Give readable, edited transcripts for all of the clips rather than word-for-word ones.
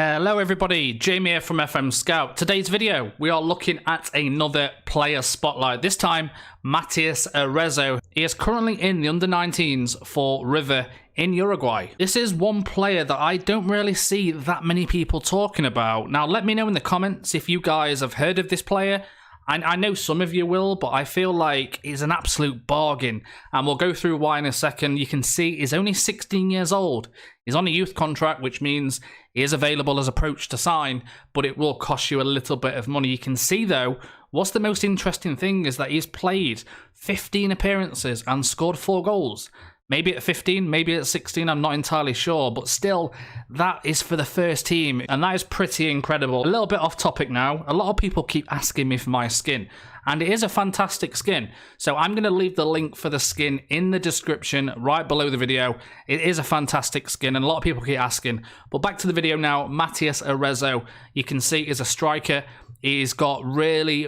Hello everybody, Jamie here from FMSCOUT. Today's video, we are looking at another player spotlight. This time, Matias Arezo. He is currently in the under-19s for River in Uruguay. This is one player that I don't really see that many people talking about. Now, let me know in the comments if you guys have heard of this player. I know some of you will, but I feel like he's an absolute bargain. And we'll go through why in a second. You can see he's only 16 years old. He's on a youth contract, which means he is available as approach to sign, but it will cost you a little bit of money. You can see, though, what's the most interesting thing is that he's played 15 appearances and scored 4 goals. Maybe at 15, maybe at 16, I'm not entirely sure, but still, that is for the first team, and that is pretty incredible. A little bit off topic now, a lot of people keep asking me for my skin, and it is a fantastic skin, so I'm going to leave the link for the skin in the description right below the video. It is a fantastic skin, and a lot of people keep asking, but back to the video now. Matias Arezo, you can see, is a striker. He's got really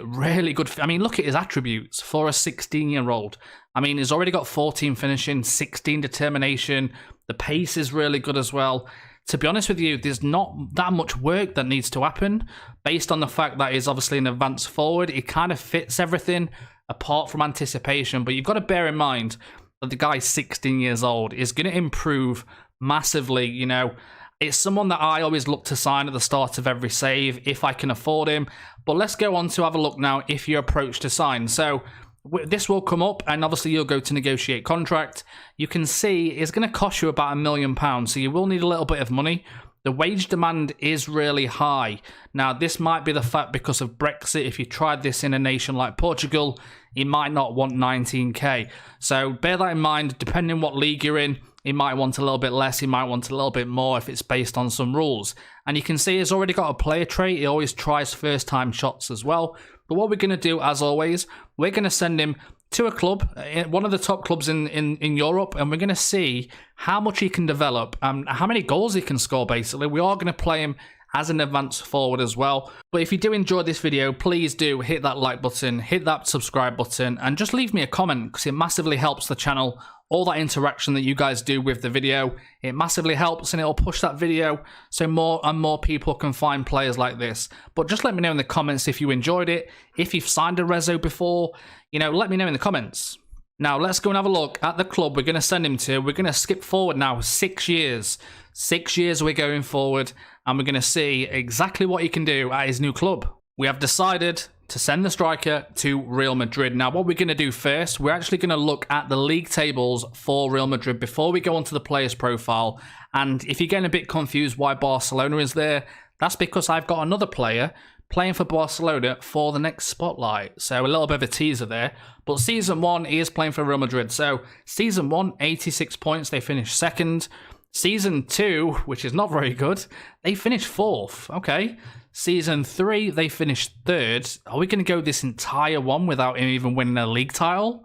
good... I mean, look at his attributes for a 16-year-old. I mean, he's already got 14 finishing, 16 determination. The pace is really good as well. To be honest with you, there's not that much work that needs to happen based on the fact that he's obviously an advanced forward. He kind of fits everything apart from anticipation. But you've got to bear in mind that the guy's 16 years old. Is going to improve massively, you know. It's someone that I always look to sign at the start of every save if I can afford him. But let's go on to have a look now if you approach to sign. So this will come up, and obviously you'll go to negotiate contract. You can see it's going to cost you about £1 million, so you will need a little bit of money. The wage demand is really high. Now, this might be the fact because of Brexit. If you tried this in a nation like Portugal, you might not want 19k. So bear that in mind, depending on what league you're in. He might want a little bit less, he might want a little bit more if it's based on some rules. And you can see he's already got a player trait. He always tries first-time shots as well. But what we're going to do, as always, we're going to send him to a club, one of the top clubs in Europe, and we're going to see how much he can develop and how many goals he can score, basically. We are going to play him as an advanced forward as well. But if you do enjoy this video, please do hit that like button, hit that subscribe button, and just leave me a comment because it massively helps the channel. All that interaction that you guys do with the video, it massively helps and it'll push that video so more and more people can find players like this. But just let me know in the comments if you enjoyed it. If you've signed a Rezo before, you know, let me know in the comments. Now, let's go and have a look at the club we're going to send him to. We're going to skip forward now 6 years. 6 years we're going forward, and we're going to see exactly what he can do at his new club. We have decided to send the striker to Real Madrid. Now, what we're going to do first, we're actually going to look at the league tables for Real Madrid before we go onto the player's profile. And if you're getting a bit confused why Barcelona is there, that's because I've got another player playing for Barcelona for the next spotlight. So a little bit of a teaser there. But Season 1, he is playing for Real Madrid. So Season 1, 86 points. They finished second. Season 2, which is not very good, they finished 4th. Okay. Season 3, they finished 3rd. Are we going to go this entire one without him even winning a league title?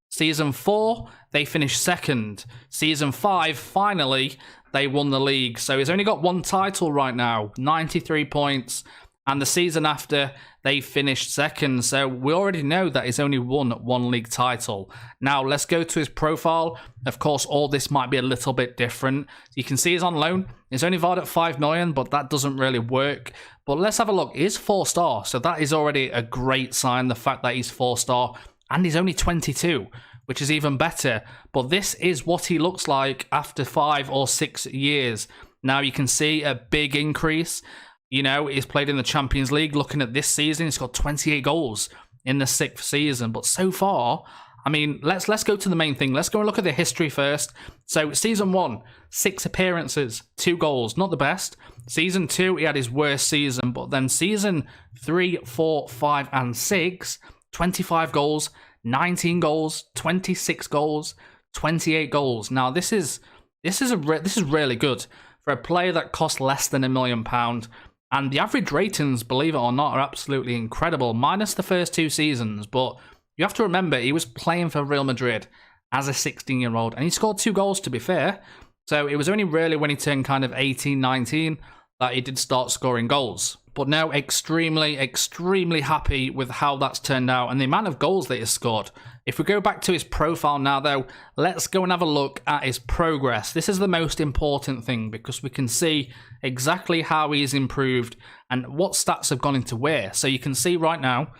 Season 4, they finished 2nd. Season 5, finally, they won the league. So he's only got 1 title right now, 93 points. And the season after, they finished 2nd. So we already know that he's only won 1 league title. Now, let's go to his profile. Of course, all this might be a little bit different. You can see he's on loan. He's only valued at 5 million, but that doesn't really work. But let's have a look. He's 4-star, so that is already a great sign, the fact that he's 4-star. And he's only 22, which is even better. But this is what he looks like after 5 or 6 years. Now, you can see a big increase. You know, he's played in the Champions League. Looking at this season, he's got 28 goals in the 6th season. But so far, I mean, let's go to the main thing. Let's go and look at the history first. So Season 1, 6 appearances, 2 goals. Not the best. Season 2, he had his worst season. But then Season 3, 4, 5, and 6, 25 goals, 19 goals, 26 goals, 28 goals. Now, this is really good for a player that costs less than £1 million. And the average ratings, believe it or not, are absolutely incredible, minus the first 2 seasons. But you have to remember, he was playing for Real Madrid as a 16-year-old, and he scored 2 goals, to be fair. So it was only really when he turned kind of 18, 19 that he did start scoring goals. But now extremely, extremely happy with how that's turned out and the amount of goals that he's scored. If we go back to his profile now, though, let's go and have a look at his progress. This is the most important thing because we can see exactly how he's improved and what stats have gone into where. So you can see right now,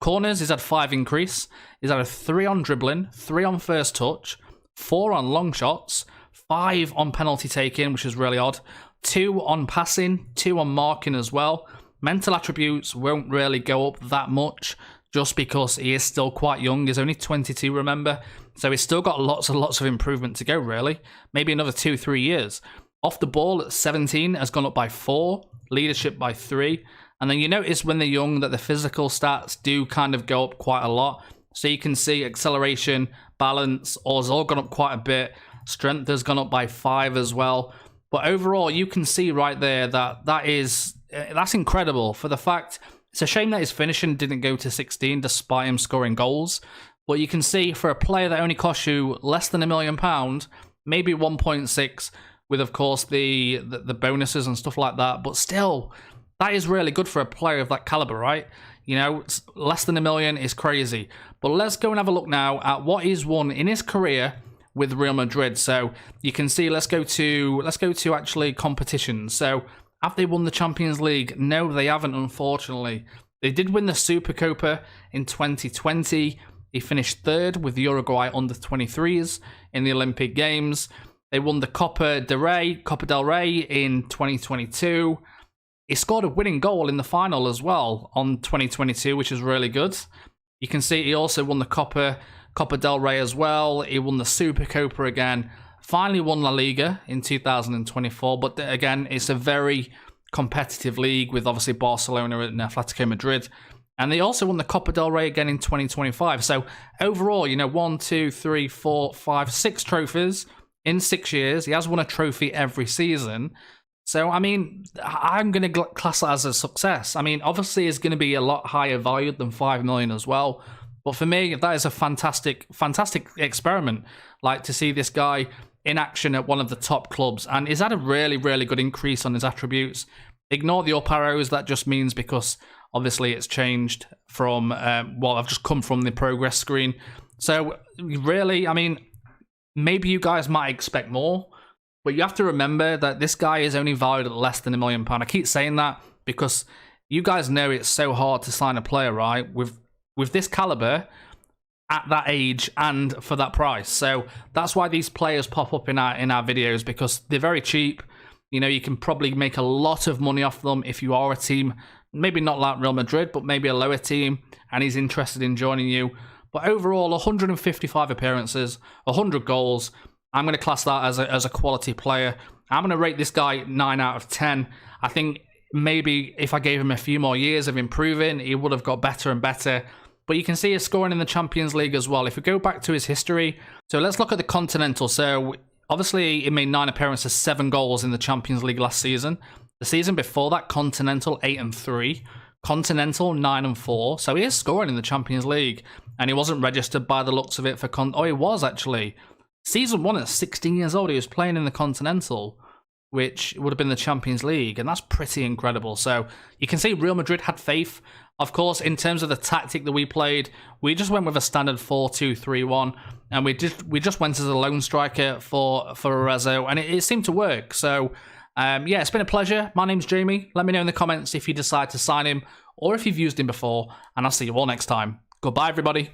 corners, he's had 5 increase. He's had a 3 on dribbling, 3 on first touch, 4 on long shots, 5 on penalty taking, which is really odd, 2 on passing, 2 on marking as well. Mental attributes won't really go up that much just because he is still quite young. He's only 22, remember? So he's still got lots and lots of improvement to go, really. Maybe another 2-3 years. Off the ball at 17 has gone up by 4, leadership by 3. And then you notice when they're young that the physical stats do kind of go up quite a lot. So you can see acceleration, balance, has all gone up quite a bit. Strength has gone up by 5 as well. But overall, you can see right there that that's incredible for the fact. It's a shame that his finishing didn't go to 16 despite him scoring goals. But you can see for a player that only costs you less than £1 million, maybe 1.6 with, of course, the bonuses and stuff like that. But still, that is really good for a player of that caliber, right? You know, less than £1 million is crazy. But let's go and have a look now at what he's won in his career with Real Madrid. So you can see, let's go to actually competitions. So have they won the Champions League? No, they haven't, unfortunately. They did win the Supercopa in 2020. He finished 3rd with the Uruguay under-23s in the Olympic Games. They won the Copa del Rey in 2022. He scored a winning goal in the final as well on 2022, which is really good. You can see he also won the Copa del Rey as well. He won the Supercopa again. Finally won La Liga in 2024, but again, it's a very competitive league with obviously Barcelona and Atletico Madrid. And they also won the Copa del Rey again in 2025. So overall, you know, 1, 2, 3, 4, 5, 6 trophies in 6 years. He has won a trophy every season. So, I mean, I'm going to class that as a success. I mean, obviously, it's going to be a lot higher valued than 5 million as well. But for me, that is a fantastic, fantastic experiment. Like, to see this guy in action at one of the top clubs. And he's had a really, really good increase on his attributes. Ignore the up arrows. That just means because, obviously, it's changed from, I've just come from the progress screen. So, really, I mean, maybe you guys might expect more. But you have to remember that this guy is only valued at less than £1 million. I keep saying that because you guys know it's so hard to sign a player, right? With this caliber, at that age, and for that price. So that's why these players pop up in our videos, because they're very cheap. You know, you can probably make a lot of money off them if you are a team, maybe not like Real Madrid, but maybe a lower team, and he's interested in joining you. But overall, 155 appearances, 100 goals. I'm going to class that as a quality player. I'm going to rate this guy 9 out of 10. I think maybe if I gave him a few more years of improving, he would have got better and better. But you can see his scoring in the Champions League as well. If we go back to his history, so let's look at the Continental. So obviously he made 9 appearances, 7 goals in the Champions League last season. The season before that, Continental 8-3, Continental 9-4. So he is scoring in the Champions League, and he wasn't registered by the looks of it for he was actually. Season 1 at 16 years old, he was playing in the Continental, which would have been the Champions League, and that's pretty incredible. So you can see Real Madrid had faith. Of course, in terms of the tactic that we played, we just went with a standard 4-2-3-1, and we just went as a lone striker for Arezo, and it seemed to work. So, yeah, it's been a pleasure. My name's Jamie. Let me know in the comments if you decide to sign him, or if you've used him before, and I'll see you all next time. Goodbye, everybody.